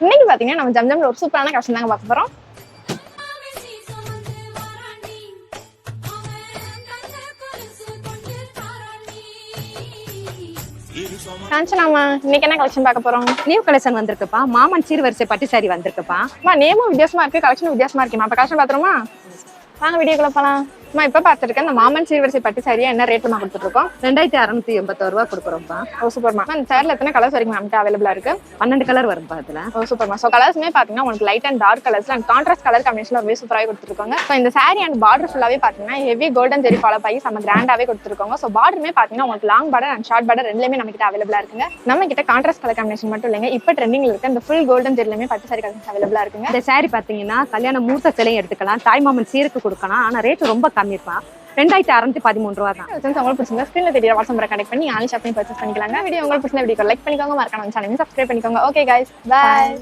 இன்னைக்கு பாத்தீங்கன்னா நம்ம ஜம்ஜம்ல ஒரு சூப்பரான கலெக்ஷன் தாங்க பார்க்க போறோம். காஞ்சனாமா, இன்னைக்கு என்ன கலெக்ஷன் பார்க்க போறோம்? நியூ கலெக்ஷன் வந்திருக்குப்பா. மாமன் சீர்வரிசை பட்டு சாரி வந்திருக்குப்பா. நேமும் வித்தியாசமா இருக்கு, கலெக்ஷன் வித்தியாசமா இருக்குமா? அப்ப கலெக்ஷன் பாத்துருமா? வாங்க வீடியோக்குள்ள போலாம். இப்ப பாத்துருக்கேன் இந்த மாமன் சீர்வரிசை பட்டு சாரியா என்ன ரேட்ல கொடுத்துட்டு இருக்கோம்? 2681 ரூபா கொடுக்குறோம்ப்பா. ஓ சூப்பர்மா. இந்த சாரில எத்தனை கலர்ஸ் வரைக்கும் நம்மகிட்ட அவைலபிளா இருக்கு? 12 கலர் வரும்பா அதுல. ஓ சூப்பர்மா. சோ கலர்ஸ்மே பாத்தீங்கன்னா உங்களுக்கு லைட் அண்ட் டார்க் கலர்ஸ்ல அண்ட் கான்ட்ராஸ்ட் கலர் காம்பினேஷன்ல ரொம்ப சூப்பராவே கொடுத்துருக்காங்க. சோ இந்த சாரி அண்ட் பார்டர் ஃபுல்லாவே பாத்தீங்கன்னா ஹெவி கோல்டன் ஜெரி ஃபாலோ பண்ணி நம்ம கிராண்டாவே கொடுத்துருக்காங்க. சோ பார்டருமே பாத்தீங்கன்னா உங்களுக்கு long border and short border ரெண்டுலயுமே நம்ம கிட்ட அவைலபிளா இருக்குங்க. நம்ம கிட்ட கான்ட்ராஸ்ட் கலர் காம்பினேஷன் மட்டும் இல்லைங்க, இப்ப ட்ரெண்டிங்ல இருக்க இந்த ஃபுல் கோல்டன் ஜெரிலுமே பட்டு சாரி கலெக்ஷன் அவைலபிளா இருக்குங்க. இந்த சாரி பாத்தீங்கன்னா கல்யாண மூத்த சிலையும் எடுத்துக்கலாம், தாய் மாமன் சீருக்கு கொடுக்கலாம். ஆனா ரேட் ரொம்ப கம்மிப்பா. 2613 ரூபா தான். உங்களுக்கு பிடிச்சிருந்தா ஸ்கிரீன்ல தெரிய வாட்ஸ்அப் நம்பரை கனெக்ட் பண்ணி ஆன்லைன் ஷாப்பிங் பர்ச்சேஸ் பண்ணிக்கலாங்க. வீடியோ உங்களுக்கு பிடிச்ச வீடியோ லைக் பண்ணிக்கோங்க, மறக்காம சேனலை சப்ஸ்கிரைப் பண்ணிக்கோங்க. Okay guys, by.